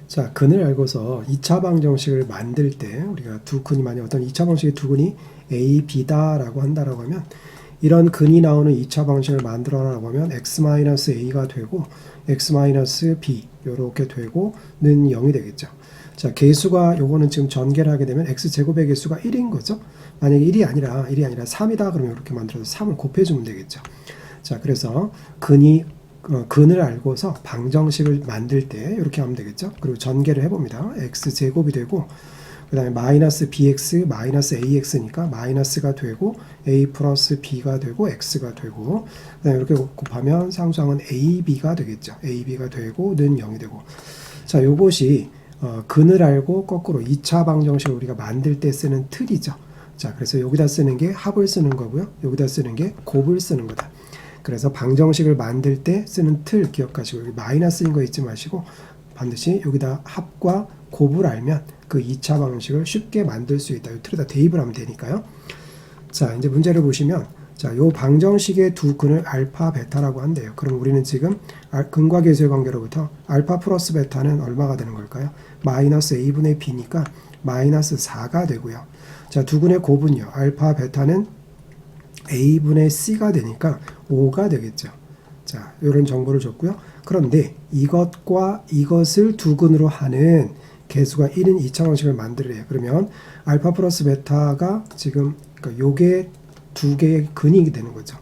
자, 근을 알고서 2차 방정식을 만들 때 우리가 두 근이 만약 어떤 2차 방정식의 두 근이 A, B다라고 한다라고 하면 이런 근이 나오는 2차 방정식을 만들어라고 하면 x-a가 되고 x-b 이렇게 되고 는 0이 되겠죠. 자, 개수가 요거는 지금 전개를 하게 되면 x제곱의 개수가 1인 거죠. 만약에 1이 아니라 3이다 그러면 이렇게 만들어서 3을 곱해주면 되겠죠. 자, 그래서 근을 알고서 방정식을 만들 때 이렇게 하면 되겠죠. 그리고 전개를 해봅니다. x제곱이 되고 그 다음에 마이너스 bx 마이너스 ax니까 마이너스가 되고 a 플러스 b가 되고 x가 되고 그 다음에 이렇게 곱하면 상수항은 ab가 되겠죠. ab가 되고 는 0이 되고 자, 요것이 근을 알고 거꾸로 2차 방정식을 우리가 만들 때 쓰는 틀이죠. 자, 그래서 여기다 쓰는 게 합을 쓰는 거고요. 여기다 쓰는 게 곱을 쓰는 거다. 그래서 방정식을 만들 때 쓰는 틀 기억하시고 여기 마이너스인 거 잊지 마시고 반드시 여기다 합과 곱을 알면 그 2차 방정식을 쉽게 만들 수 있다. 이 틀에다 대입을 하면 되니까요. 자, 이제 문제를 보시면 자, 요 방정식의 두 근을 알파, 베타라고 한대요. 그럼 우리는 지금 근과 계수의 관계로부터 알파 플러스 베타는 얼마가 되는 걸까요? 마이너스 a분의 b니까 마이너스 4가 되고요. 자, 두 근의 곱은요. 알파, 베타는 a분의 c가 되니까 5가 되겠죠. 자, 이런 정보를 줬고요. 그런데 이것과 이것을 두 근으로 하는 개수가 1인 2차 방정식을 만들래요. 그러면 알파 플러스 베타가 지금 그러니까 요게 두 개의 근이 되는 거죠.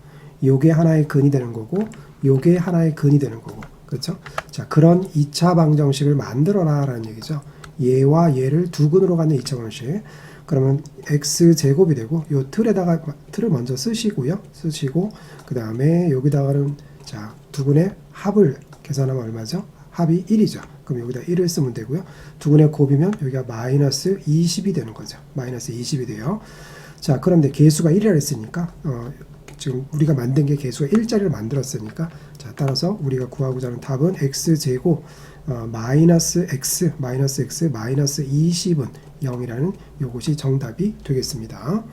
요게 하나의 근이 되는 거고 요게 하나의 근이 되는 거고 그렇죠? 자, 그런 2차 방정식을 만들어라 라는 얘기죠. 얘와 얘를 두 근으로 갖는 2차 방정식. 그러면 x제곱이 되고 요 틀에다가 틀을 먼저 쓰시고요. 쓰시고 그 다음에 여기다가는 자, 두 근의 합을 계산하면 얼마죠? 합이 1이죠. 그럼 여기다 1을 쓰면 되고요. 두 근의 곱이면 여기가 마이너스 20이 되는 거죠. 마이너스 20이 돼요. 자, 그런데 개수가 1이라 했으니까 지금 우리가 만든 게 개수가 1자리를 만들었으니까 자, 따라서 우리가 구하고자 하는 답은 x제곱 마이너스 x 마이너스 20은 0이라는 요것이 정답이 되겠습니다.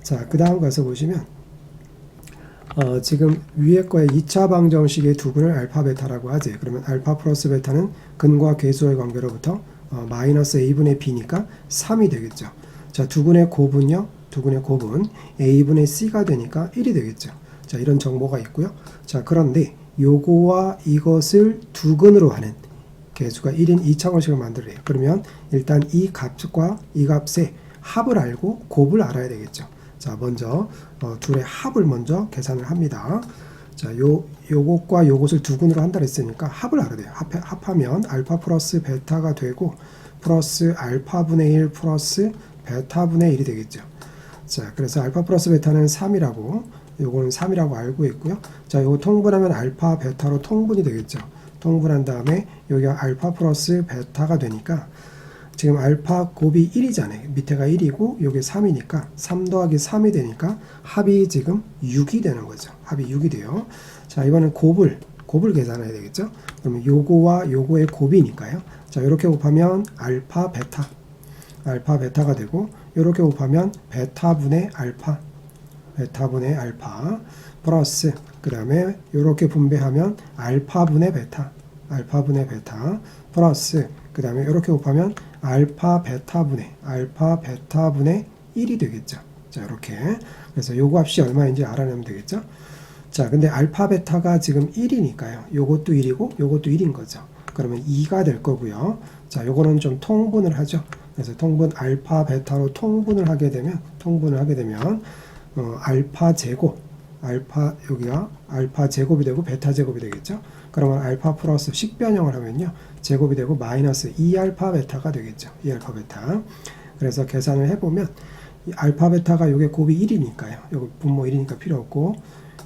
자, 그 다음 가서 보시면 지금 위에 거에 2차 방정식의 두 근을 알파 베타라고 하지. 그러면 알파 플러스 베타는 근과 개수의 관계로부터 마이너스 a분의 b니까 3이 되겠죠. 자, 두 근의 곱은요. 두 근의 곱은 a분의 c가 되니까 1이 되겠죠. 자, 이런 정보가 있고요. 자, 그런데 요거와 이것을 두 근으로 하는 개수가 1인 2차 방정식을 만들래요. 그러면 일단 이 값과 이 값의 합을 알고 곱을 알아야 되겠죠. 자, 먼저 둘의 합을 먼저 계산을 합니다. 자, 요것과 요것을 두 근으로 한다 했으니까 합을 알아야 돼요. 합하면 알파 플러스 베타가 되고 플러스 알파분의 1 플러스 베타분의 1이 되겠죠. 자, 그래서 알파 플러스 베타는 3이라고 요거는 3이라고 알고 있고요. 자, 요거 통분하면 알파 베타로 통분이 되겠죠. 통분한 다음에 여기가 알파 플러스 베타가 되니까 지금 알파 곱이 1이잖아요. 밑에가 1이고 여기 3이니까 3 더하기 3이 되니까 합이 지금 6이 되는 거죠. 합이 6이 돼요. 자, 이번엔 곱을 계산해야 되겠죠. 그러면 요거와 요거의 곱이니까요. 자, 이렇게 곱하면 알파 베타가 되고 이렇게 곱하면 베타분의 알파 플러스 그 다음에 이렇게 분배하면 알파분의 베타 플러스 그 다음에 이렇게 곱하면 알파 베타분의 1이 되겠죠. 자, 이렇게 그래서 요거 값이 얼마인지 알아내면 되겠죠. 자, 근데 알파 베타가 지금 1이니까요. 요것도 1이고 요것도 1인 거죠. 그러면 2가 될 거고요. 자, 요거는 좀 통분을 하죠. 그래서 통분 알파 베타로 통분을 하게 되면 알파 제곱 여기가 알파 제곱이 되고 베타 제곱이 되겠죠. 그러면 알파 플러스 식변형을 하면요 제곱이 되고 마이너스 2알파 베타가 되겠죠. 2알파 베타. 그래서 계산을 해보면 이 알파 베타가 요게 곱이 1이니까요. 요거 분모 1이니까 필요 없고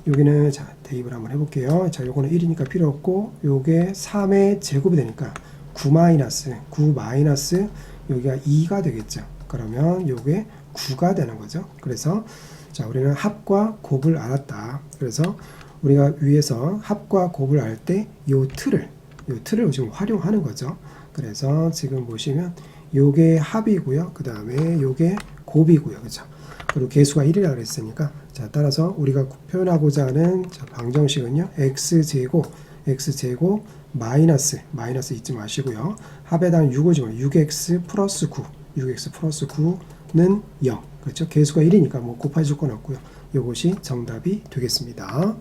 여기는 자 대입을 한번 해볼게요. 자, 요거는 1이니까 필요 없고 요게 3의 제곱이 되니까 9 마이너스 여기가 2가 되겠죠. 그러면 요게 9가 되는 거죠. 그래서 자, 우리는 합과 곱을 알았다. 그래서 우리가 위에서 합과 곱을 알 때 요 틀을 지금 활용하는 거죠. 그래서 지금 보시면 요게 합이고요. 그 다음에 요게 곱이고요. 그죠? 그리고 개수가 1이라고 그랬으니까 자, 따라서 우리가 표현하고자 하는 방정식은요. x제곱 x제곱 마이너스 잊지 마시고요. 합에다가 6을 집어넣으면 6x 플러스 9 6x 플러스 9는 0. 그렇죠? 개수가 1이니까 뭐 곱해 줄 건 없고요. 이것이 정답이 되겠습니다.